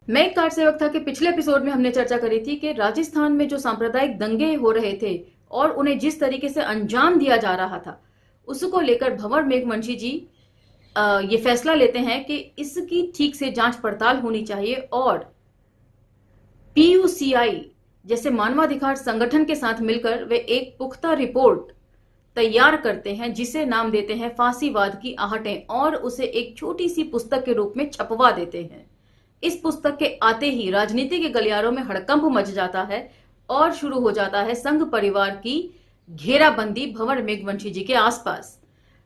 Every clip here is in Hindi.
मैं एक कार सेवक था कि पिछले एपिसोड में हमने चर्चा करी थी कि राजस्थान में जो सांप्रदायिक दंगे हो रहे थे और उन्हें जिस तरीके से अंजाम दिया जा रहा था, उसको लेकर भंवर मेघवंशी जी ये फैसला लेते हैं कि इसकी ठीक से जांच पड़ताल होनी चाहिए और पीयूसीआई जैसे मानवाधिकार संगठन के साथ मिलकर वे एक पुख्ता रिपोर्ट तैयार करते हैं जिसे नाम देते हैं फांसीवाद की आहटें और उसे एक छोटी सी पुस्तक के रूप में छपवा देते हैं। इस पुस्तक के आते ही राजनीति के गलियारों में हड़कंप मच जाता है और शुरू हो जाता है संघ परिवार की घेराबंदी भंवर मेघवंशी जी के आसपास।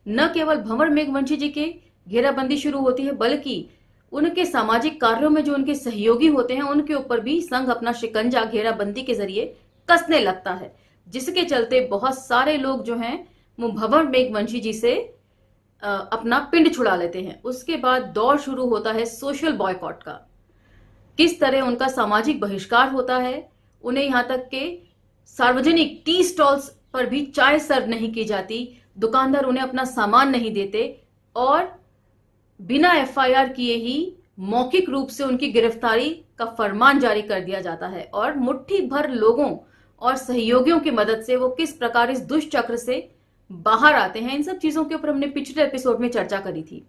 न केवल भंवर मेघवंशी जी के घेराबंदी शुरू होती है बल्कि उनके सामाजिक कार्यों में जो उनके सहयोगी होते हैं उनके ऊपर भी संघ अपना शिकंजा घेराबंदी के जरिए कसने लगता है, जिसके चलते बहुत सारे लोग जो हैं वो भंवर मेघवंशी जी से अपना पिंड छुड़ा लेते हैं। उसके बाद दौर शुरू होता है सोशल बॉयकॉट का। किस तरह उनका सामाजिक बहिष्कार होता है, उन्हें यहां तक के सार्वजनिक टी स्टॉल्स पर भी चाय सर्व नहीं की जाती, दुकानदार उन्हें अपना सामान नहीं देते और बिना एफआईआर किए ही मौखिक रूप से उनकी गिरफ्तारी का फरमान जारी कर दिया जाता है और मुट्ठी भर लोगों और सहयोगियों की मदद से वो किस प्रकार इस दुष्चक्र से बाहर आते हैं। इन सब चीजों के ऊपर हमने पिछले एपिसोड में चर्चा करी थी,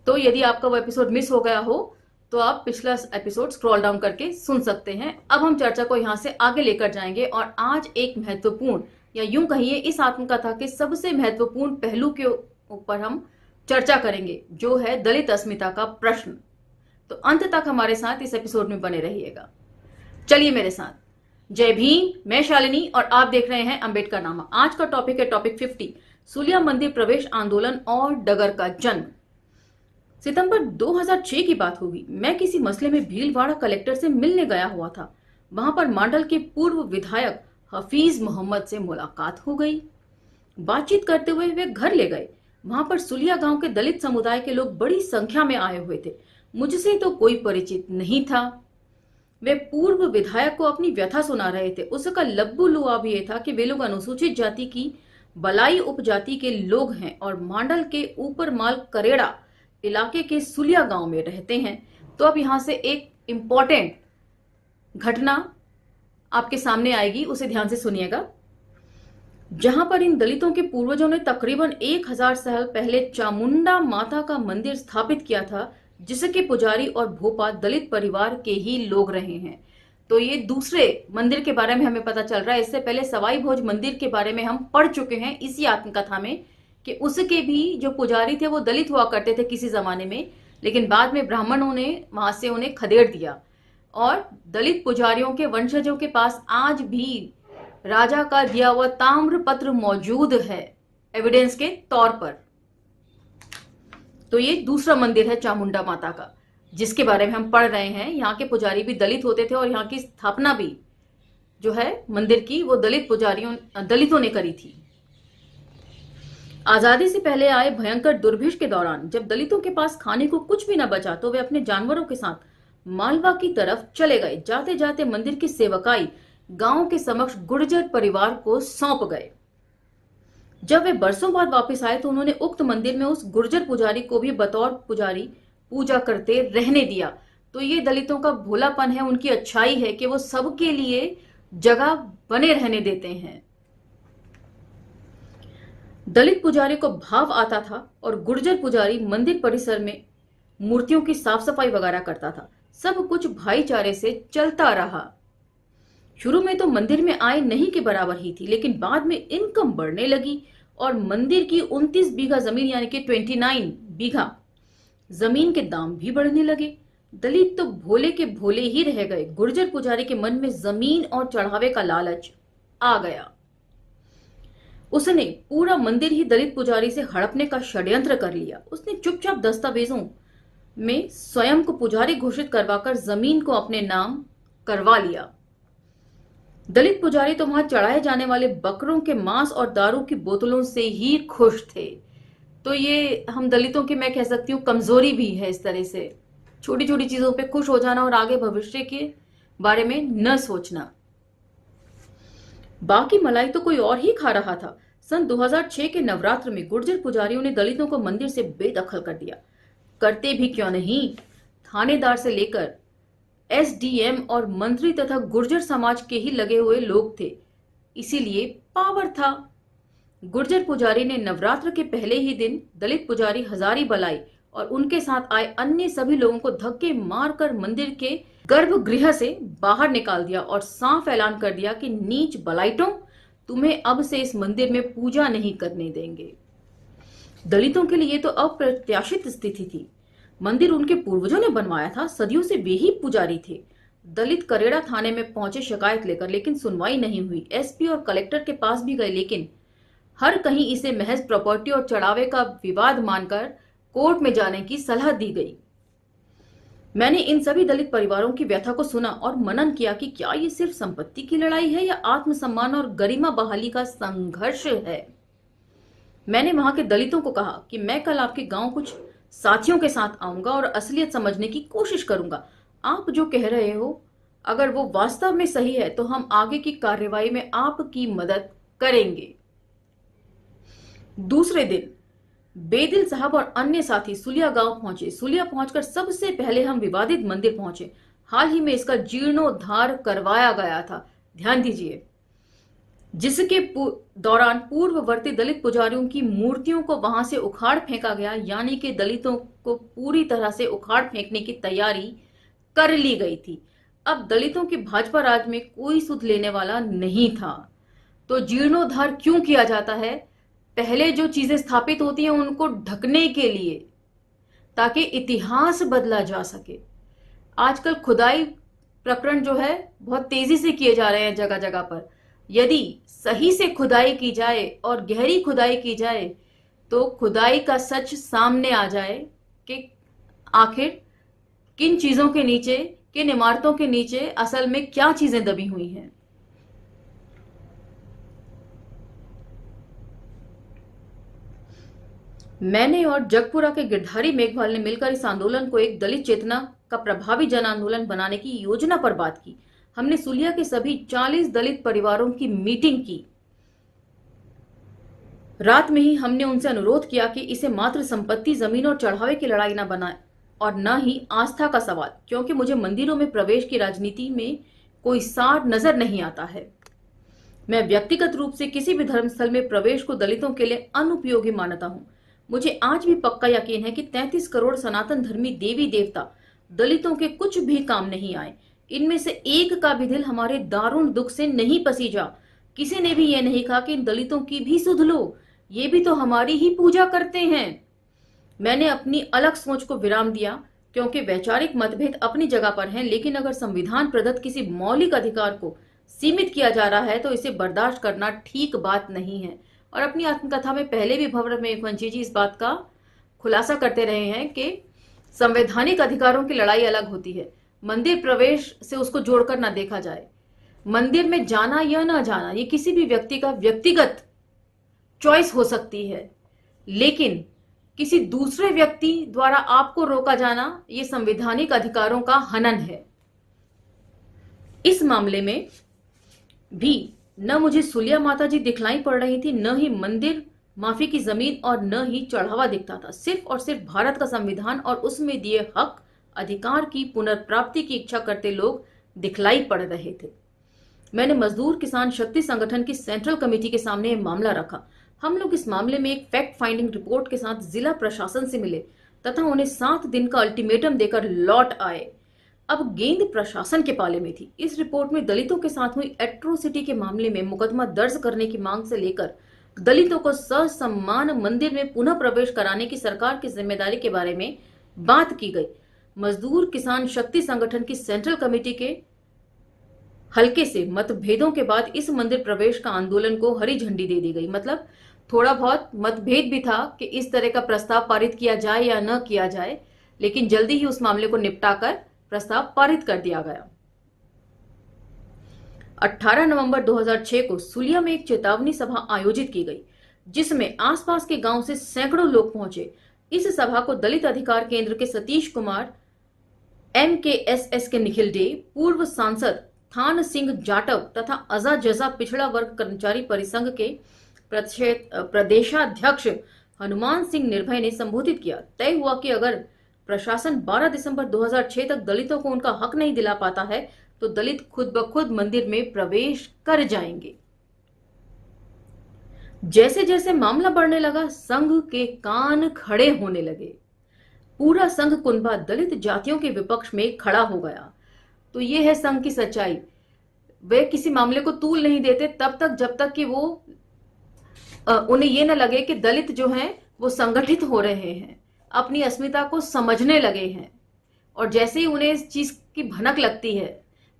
तो यदि आपका वो एपिसोड मिस हो गया हो तो आप पिछला एपिसोड स्क्रॉल डाउन करके सुन सकते हैं। अब हम चर्चा को यहां से आगे लेकर जाएंगे और आज एक महत्वपूर्ण या यूं कहिए इस आत्मकथा के सबसे महत्वपूर्ण पहलू के ऊपर हम चर्चा करेंगे, जो है दलित अस्मिता का प्रश्न। तो अंत तक हमारे साथ इस एपिसोड में बने रहिएगा। चलिए मेरे साथ। जय भीम, मैं शालिनी और आप देख रहे हैं अंबेडकर नामा। आज का टॉपिक है टॉपिक 50, सुलिया मंदिर प्रवेश आंदोलन और डगर का जन्म। सितंबर 2006 की बात होगी। मैं किसी मसले में भीलवाड़ा कलेक्टर से मिलने गया हुआ था। वहां पर मांडल के पूर्व विधायक हफीज मोहम्मद से मुलाकात हो गई। बातचीत करते हुए वे घर ले गए। वहां पर सुलिया गांव के दलित समुदाय के लोग बड़ी संख्या में आए हुए थे। मुझसे तो कोई परिचित नहीं था। वे पूर्व विधायक को अपनी व्यथा सुना रहे थे। उसका लब्बू लुआब ये था कि वे लोग अनुसूचित जाति की बलाई उपजाति के लोग हैं और मांडल के ऊपर माल करेड़ा इलाके के सुलिया गांव में रहते हैं। तो अब यहां से एक इंपॉर्टेंट घटना आपके सामने आएगी, उसे ध्यान से सुनिएगा। जहां पर इन दलितों के पूर्वजों ने तकरीबन 1000 साल पहले चामुंडा माता का मंदिर स्थापित किया था, जिसके पुजारी और भोपा दलित परिवार के ही लोग रहे हैं। तो ये दूसरे मंदिर के बारे में हमें पता चल रहा है। इससे पहले सवाई भोज मंदिर के बारे में हम पढ़ चुके हैं इसी आत्मकथा में कि उसके भी जो पुजारी थे वो दलित हुआ करते थे किसी जमाने में, लेकिन बाद में ब्राह्मणों ने वहां से उन्हें खदेड़ दिया और दलित पुजारियों के वंशजों के पास आज भी राजा का दिया हुआ ताम्र पत्र मौजूद है एविडेंस के तौर पर। तो ये दूसरा मंदिर है चामुंडा माता का, जिसके बारे में हम पढ़ रहे हैं। यहाँ के पुजारी भी दलित होते थे और यहाँ की स्थापना भी जो है मंदिर की वो दलितों ने करी थी। आजादी से पहले आए भयंकर दुर्भिक्ष के दौरान जब दलितों के पास खाने को कुछ भी न बचा तो वे अपने जानवरों के साथ मालवा की तरफ चले गए। जाते जाते मंदिर की सेवकाई गांव के समक्ष गुर्जर परिवार को सौंप गए। जब वे बरसों बाद वापस आए तो उन्होंने उक्त मंदिर में उस गुर्जर पुजारी को भी बतौर पुजारी पूजा करते रहने दिया। तो ये दलितों का भोलापन है, उनकी अच्छाई है कि वो सबके लिए जगह बने रहने देते हैं। दलित पुजारी को भाव आता था और गुर्जर पुजारी मंदिर परिसर में मूर्तियों की साफ सफाई वगैरह करता था। सब कुछ भाईचारे से चलता रहा। शुरू में तो मंदिर में आय नहीं के बराबर ही थी, लेकिन बाद में इनकम बढ़ने लगी और मंदिर की 29 बीघा जमीन यानी कि 29 बीघा जमीन के दाम भी बढ़ने लगे। दलित तो भोले के भोले ही रह गए। गुर्जर पुजारी के मन में जमीन और चढ़ावे का लालच आ गया। उसने पूरा मंदिर ही दलित पुजारी से हड़पने का षड्यंत्र कर लिया। उसने चुपचाप दस्तावेजों में स्वयं को पुजारी घोषित करवाकर जमीन को अपने नाम करवा लिया। दलित पुजारी तो वहां चढ़ाए जाने वाले बकरों के मांस और दारू की बोतलों से ही खुश थे। तो ये हम दलितों की मैं कह सकती हूँ कमजोरी भी है, इस तरह से छोटी छोटी चीजों पे खुश हो जाना और आगे भविष्य के बारे में न सोचना। बाकी मलाई तो कोई और ही खा रहा था। सन 2006 के नवरात्र में गुर्जर पुजारियों ने दलितों को मंदिर से बेदखल कर दिया। करते भी क्यों नहीं, थानेदार से लेकर एसडीएम और मंत्री तथा गुर्जर समाज के ही लगे हुए लोग थे, इसीलिए पावर था। गुर्जर पुजारी ने नवरात्र के पहले ही दिन दलित पुजारी हजारी बलाई और उनके साथ आए अन्य सभी लोगों को धक्के मारकर मंदिर के गर्भगृह से बाहर निकाल दिया और साफ ऐलान कर दिया कि नीच बलाइटों, तुम्हें अब से इस मंदिर में पूजा नहीं करने देंगे। दलितों के लिए तो अप्रत्याशित स्थिति थी। मंदिर उनके पूर्वजों ने बनवाया था, सदियों से वे ही पुजारी थे। दलित करेड़ा थाने में पहुंचे शिकायत लेकर, लेकिन सुनवाई नहीं हुई। एसपी और कलेक्टर के पास भी गए, लेकिन हर कहीं इसे महज प्रॉपर्टी और चढ़ावे का विवाद मानकर कोर्ट में जाने की सलाह दी गई। मैंने इन सभी दलित परिवारों की व्यथा को सुना और मनन किया कि क्या ये सिर्फ संपत्ति की लड़ाई है या आत्मसम्मान और गरिमा बहाली का संघर्ष है। मैंने वहां के दलितों को कहा कि मैं कल आपके गांव कुछ साथियों के साथ आऊंगा और असलियत समझने की कोशिश करूंगा। आप जो कह रहे हो, अगर वो वास्तव में सही है तो हम आगे की कार्यवाही में आपकी मदद करेंगे। दूसरे दिन बेदिल साहब और अन्य साथी सुलिया गांव पहुंचे। सुलिया पहुंचकर सबसे पहले हम विवादित मंदिर पहुंचे। हाल ही में इसका जीर्णोद्धार करवाया गया था, ध्यान दीजिए, जिसके दौरान पूर्ववर्ती दलित पुजारियों की मूर्तियों को वहां से उखाड़ फेंका गया, यानी कि दलितों को पूरी तरह से उखाड़ फेंकने की तैयारी कर ली गई थी। अब दलितों के भाजपा राज में कोई सुध लेने वाला नहीं था। तो जीर्णोद्धार क्यों किया जाता है? पहले जो चीजें स्थापित होती हैं उनको ढकने के लिए, ताकि इतिहास बदला जा सके। आजकल खुदाई प्रकरण जो है बहुत तेजी से किए जा रहे हैं जगह जगह पर। यदि सही से खुदाई की जाए और गहरी खुदाई की जाए तो खुदाई का सच सामने आ जाए कि आखिर किन चीजों के नीचे, किन इमारतों के नीचे असल में क्या चीजें दबी हुई हैं। मैंने और जगपुरा के गिरधारी मेघवाल ने मिलकर इस आंदोलन को एक दलित चेतना का प्रभावी जन आंदोलन बनाने की योजना पर बात की। हमने सुलिया के सभी 40 दलित परिवारों की मीटिंग की। रात में ही हमने उनसे अनुरोध किया कि इसे मात्र संपत्ति, जमीन और चढ़ावे की लड़ाई न बनाए और न ही आस्था का सवाल, क्योंकि मुझे मंदिरों में प्रवेश की राजनीति में कोई सार नजर नहीं आता है। मैं व्यक्तिगत रूप से किसी भी धर्मस्थल में प्रवेश को दलितों के लिए अनुपयोगी मानता हूं। मुझे आज भी पक्का यकीन है कि 33 करोड़ सनातन धर्मी देवी देवता दलितों के कुछ भी काम नहीं आए। इनमें से एक का भी दिल हमारे दारुण दुख से नहीं पसीजा। किसी ने भी यह नहीं कहा कि इन दलितों की भी सुध लो, ये भी तो हमारी ही पूजा करते हैं। मैंने अपनी अलग सोच को विराम दिया, क्योंकि वैचारिक मतभेद अपनी जगह पर हैं, लेकिन अगर संविधान प्रदत्त किसी मौलिक अधिकार को सीमित किया जा रहा है तो इसे बर्दाश्त करना ठीक बात नहीं है। और अपनी आत्मकथा में पहले भी भंवर मेघवंशी जी इस बात का खुलासा करते रहे हैं कि संवैधानिक अधिकारों की लड़ाई अलग होती है, मंदिर प्रवेश से उसको जोड़कर ना देखा जाए। मंदिर में जाना या ना जाना ये किसी भी व्यक्ति का व्यक्तिगत चॉइस हो सकती है, लेकिन किसी दूसरे व्यक्ति द्वारा आपको रोका जाना ये संवैधानिक अधिकारों का हनन है। इस मामले में भी न मुझे सुलिया माता जी दिखलाई पड़ रही थी, न ही मंदिर माफी की जमीन और न ही चढ़ावा दिखता था। सिर्फ और सिर्फ भारत का संविधान और उसमें दिए हक अधिकार की पुनर्प्राप्ति की इच्छा करते लोग दिखलाई पड़ रहे थे। मैंने मजदूर किसान शक्ति संगठन की सेंट्रल कमेटी के सामने यह मामला रखा। हम लोग इस मामले में एक फैक्ट फाइंडिंग रिपोर्ट के साथ जिला प्रशासन से मिले तथा उन्हें 7 दिन का अल्टीमेटम देकर लौट आए। अब गेंद प्रशासन के पाले में थी। इस रिपोर्ट में दलितों के साथ हुई एट्रोसिटी के मामले में मुकदमा दर्ज करने की मांग से लेकर दलितों को ससम्मान मंदिर में पुनः प्रवेश कराने की सरकार की जिम्मेदारी के बारे में बात की गई। मजदूर किसान शक्ति संगठन की सेंट्रल कमेटी के हल्के से मतभेदों के बाद इस मंदिर प्रवेश का आंदोलन को हरी झंडी दे दी गई। मतलब थोड़ा बहुत मतभेद भी था कि इस तरह का प्रस्ताव पारित किया जाए या न किया जाए, लेकिन जल्दी ही उस मामले को निपटाकर प्रस्ताव पारित कर दिया गया। 18 नवंबर 2006 को सुलिया में एक चेतावनी सभा आयोजित की गई, जिसमें आसपास के गांव से सैकड़ों लोग पहुंचे। इस सभा को दलित अधिकार केंद्र के सतीश कुमार, MKSS के निखिल डे, पूर्व सांसद थान सिंह जाटव तथा अजा जजा पिछड़ा वर्ग कर्मचारी परिसंघ के प्रदेशाध्यक्ष हनुमान सिंह निर्भय ने संबोधित किया। तय हुआ कि अगर प्रशासन 12 दिसंबर 2006 तक दलितों को उनका हक नहीं दिला पाता है तो दलित खुद ब खुद मंदिर में प्रवेश कर जाएंगे। जैसे जैसे मामला बढ़ने लगा, संघ के कान खड़े होने लगे। पूरा संघ कुनबा दलित जातियों के विपक्ष में खड़ा हो गया। तो ये है संघ की सच्चाई। वे किसी मामले को तूल नहीं देते तब तक जब तक कि वो उन्हें ये न लगे कि दलित जो हैं वो संगठित हो रहे हैं, अपनी अस्मिता को समझने लगे हैं। और जैसे ही उन्हें इस चीज की भनक लगती है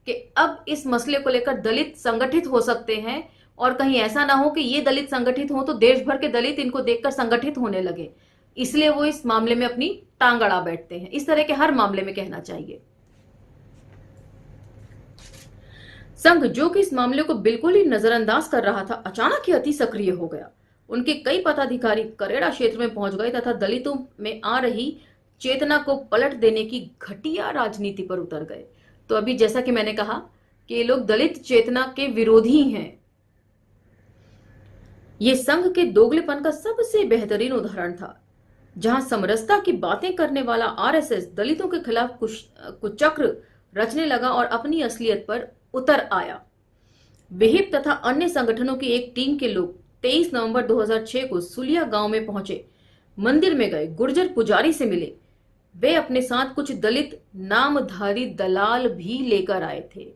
कि अब इस मसले को लेकर दलित संगठित हो सकते हैं और कहीं ऐसा ना हो कि ये दलित संगठित हो तो देश भर के दलित इनको देखकर संगठित होने लगे, इसलिए वो इस मामले में अपनी टांग अड़ा बैठते हैं। इस तरह के हर मामले में कहना चाहिए। संघ जो कि इस मामले को बिल्कुल ही नजरअंदाज कर रहा था, अचानक ही अति सक्रिय हो गया। उनके कई पदाधिकारी करेड़ा क्षेत्र में पहुंच गए तथा दलितों में आ रही चेतना को पलट देने की घटिया राजनीति पर उतर गए। तो अभी जैसा कि मैंने कहा कि ये लोग दलित चेतना के विरोधी हैं। ये संघ के दोगलेपन का सबसे बेहतरीन उदाहरण था, जहां समरसता की बातें करने वाला आरएसएस दलितों के खिलाफ कुचक्र रचने लगा और अपनी असलियत पर उतर आया। विहिप तथा अन्य संगठनों की एक टीम के लोग 23 नवंबर 2006 को सुलिया गांव में पहुंचे, मंदिर में गए, गुर्जर पुजारी से मिले। वे अपने साथ कुछ दलित नामधारी दलाल भी लेकर आए थे।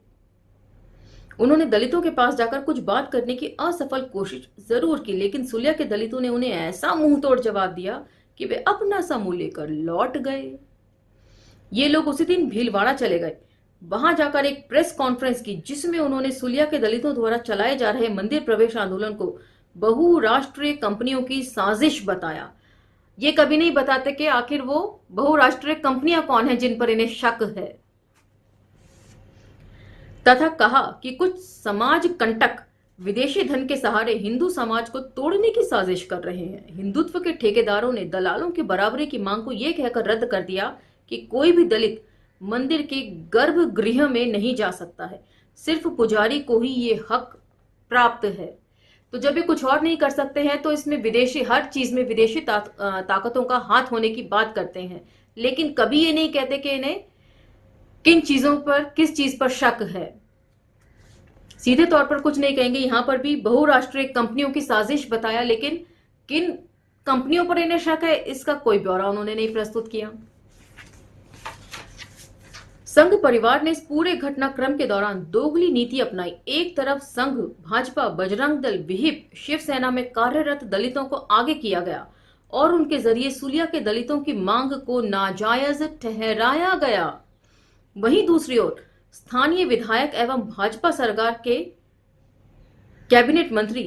उन्होंने दलितों के पास जाकर कुछ बात करने की असफल कोशिश जरूर की, लेकिन सुलिया के दलितों ने उन्हें ऐसा मुंह तोड़ जवाब दिया कि वे अपना समूह लेकर लौट गए। ये लोग उसी दिन भीलवाड़ा चले गए, वहां जाकर एक प्रेस कॉन्फ्रेंस की, जिसमें उन्होंने सुलिया के दलितों द्वारा चलाए जा रहे मंदिर प्रवेश आंदोलन को बहुराष्ट्रीय कंपनियों की साजिश बताया। ये कभी नहीं बताते कि आखिर वो बहुराष्ट्रीय कंपनियां कौन है जिन पर इन्हें शक है, तथा कहा कि कुछ समाज कंटक विदेशी धन के सहारे हिंदू समाज को तोड़ने की साजिश कर रहे हैं। हिंदुत्व के ठेकेदारों ने दलालों की बराबरी की मांग को यह कहकर रद्द कर दिया कि कोई भी दलित मंदिर के गर्भगृह में नहीं जा सकता है, सिर्फ पुजारी को ही ये हक प्राप्त है। तो जब ये कुछ और नहीं कर सकते हैं तो इसमें विदेशी, हर चीज में विदेशी ताकतों का हाथ होने की बात करते हैं, लेकिन कभी ये नहीं कहते कि इन्हें किन चीजों पर, किस चीज पर शक है। सीधे तौर पर कुछ नहीं कहेंगे। यहां पर भी बहुराष्ट्रीय कंपनियों की साजिश बताया, लेकिन किन कंपनियों पर इन्हें शक है इसका कोई ब्यौरा उन्होंने नहीं प्रस्तुत किया। संघ परिवार ने इस पूरे घटनाक्रम के दौरान दोगली नीति अपनाई। एक तरफ संघ, भाजपा, बजरंग दल, विहिप, शिवसेना में कार्यरत दलितों को आगे किया गया और उनके जरिए सुलिया के दलितों की मांग को नाजायज ठहराया गया। वहीं दूसरी ओर स्थानीय विधायक एवं भाजपा सरकार के कैबिनेट मंत्री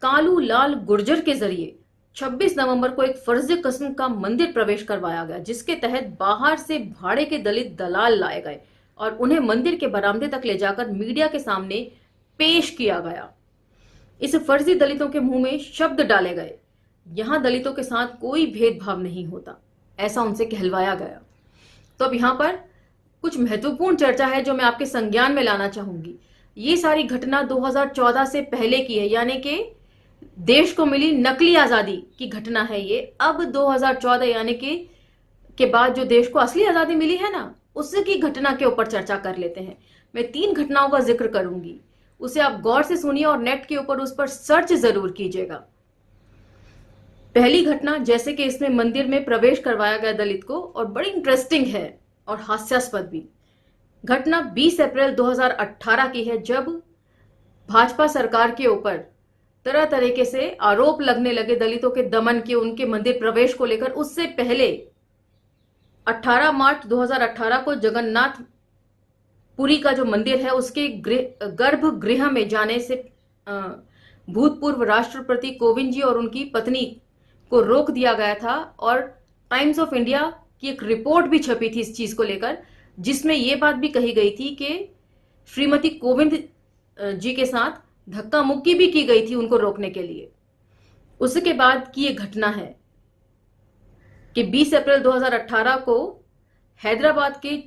कालू लाल गुर्जर के जरिए 26 नवंबर को एक फर्जी किस्म का मंदिर प्रवेश करवाया गया, जिसके तहत बाहर से भाड़े के दलित दलाल लाए गए और उन्हें मंदिर के बरामदे तक ले जाकर मीडिया के सामने पेश किया गया। इस फर्जी दलितों के मुंह में शब्द डाले गए, यहां दलितों के साथ कोई भेदभाव नहीं होता, ऐसा उनसे कहलवाया गया। तो अब यहां पर कुछ महत्वपूर्ण चर्चा है जो मैं आपके संज्ञान में लाना चाहूंगी। ये सारी घटना 2014 से पहले की है, यानी कि देश को मिली नकली आजादी की घटना है ये। अब 2014 यानी कि के बाद जो देश को असली आजादी मिली है ना, उसकी घटना के ऊपर चर्चा कर लेते हैं। मैं 3 घटनाओं का जिक्र करूंगी, उसे आप गौर से सुनिए और नेट के ऊपर उस पर सर्च जरूर कीजिएगा। पहली घटना, जैसे कि इसमें मंदिर में प्रवेश करवाया गया दलित को, और बड़ी इंटरेस्टिंग है और हास्यास्पद भी। घटना 20 अप्रैल 2018 की है, जब भाजपा सरकार के ऊपर तरह तरीके से आरोप लगने लगे दलितों के दमन के, उनके मंदिर प्रवेश को लेकर। उससे पहले 18 मार्च 2018 को जगन्नाथ पुरी का जो मंदिर है उसके गर्भगृह में जाने से भूतपूर्व राष्ट्रपति कोविंद जी और उनकी पत्नी को रोक दिया गया था। और टाइम्स ऑफ इंडिया की एक रिपोर्ट भी छपी थी इस चीज को लेकर, जिसमें यह बात भी कही गई थी कि श्रीमती कोविंद जी के साथ धक्का मुक्की भी की गई थी उनको रोकने के लिए। उसके बाद की यह घटना है कि 20 अप्रैल 2018 को हैदराबाद के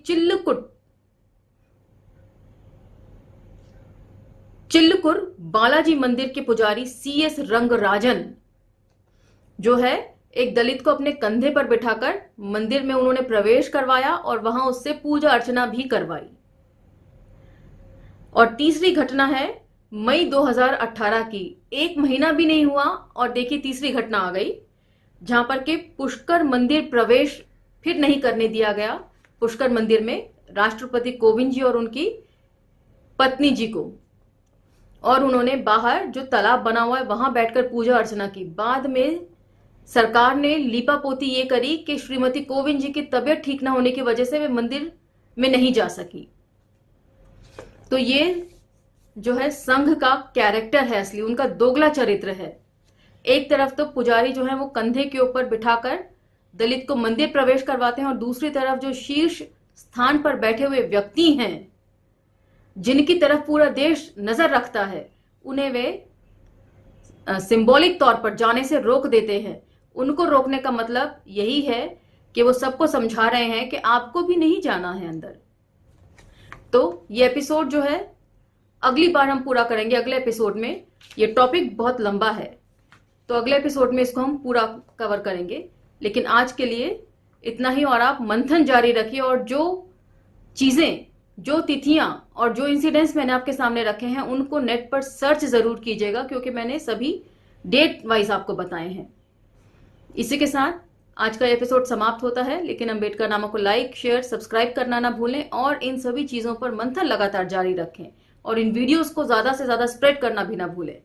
चिल्लकुर बालाजी मंदिर के पुजारी CS रंगराजन जो है एक दलित को अपने कंधे पर बिठाकर मंदिर में उन्होंने प्रवेश करवाया और वहां उससे पूजा अर्चना भी करवाई। और तीसरी घटना है मई 2018 की, 1 महीना भी नहीं हुआ और देखिए तीसरी घटना आ गई, जहां पर के पुष्कर मंदिर प्रवेश फिर नहीं करने दिया गया। पुष्कर मंदिर में राष्ट्रपति कोविंद जी और उनकी पत्नी जी को, और उन्होंने बाहर जो तालाब बना हुआ है वहां बैठकर पूजा अर्चना की। बाद में सरकार ने लीपापोती ये करी कि श्रीमती कोविंद जी की तबीयत ठीक ना होने की वजह से वे मंदिर में नहीं जा सकी। तो ये जो है संघ का कैरेक्टर है, असली उनका दोगला चरित्र है। एक तरफ तो पुजारी जो है वो कंधे के ऊपर बिठाकर दलित को मंदिर प्रवेश करवाते हैं, और दूसरी तरफ जो शीर्ष स्थान पर बैठे हुए व्यक्ति हैं जिनकी तरफ पूरा देश नजर रखता है, उन्हें वे सिंबॉलिक तौर पर जाने से रोक देते हैं। उनको रोकने का मतलब यही है कि वो सबको समझा रहे हैं कि आपको भी नहीं जाना है अंदर। तो ये एपिसोड जो है अगली बार हम पूरा करेंगे, अगले एपिसोड में। ये टॉपिक बहुत लंबा है, तो अगले एपिसोड में इसको हम पूरा कवर करेंगे। लेकिन आज के लिए इतना ही, और आप मंथन जारी रखिए, और जो चीजें, जो तिथियां और जो इंसिडेंट्स मैंने आपके सामने रखे हैं उनको नेट पर सर्च जरूर कीजिएगा, क्योंकि मैंने सभी डेट वाइज आपको बताए हैं। इसी के साथ आज का एपिसोड समाप्त होता है, लेकिन अम्बेडकर नामा को लाइक, शेयर, सब्सक्राइब करना ना भूलें, और इन सभी चीजों पर मंथन लगातार जारी रखें, और इन वीडियोस को ज्यादा से ज्यादा स्प्रेड करना भी ना भूलें।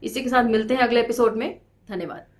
इसी के साथ मिलते हैं अगले एपिसोड में। धन्यवाद।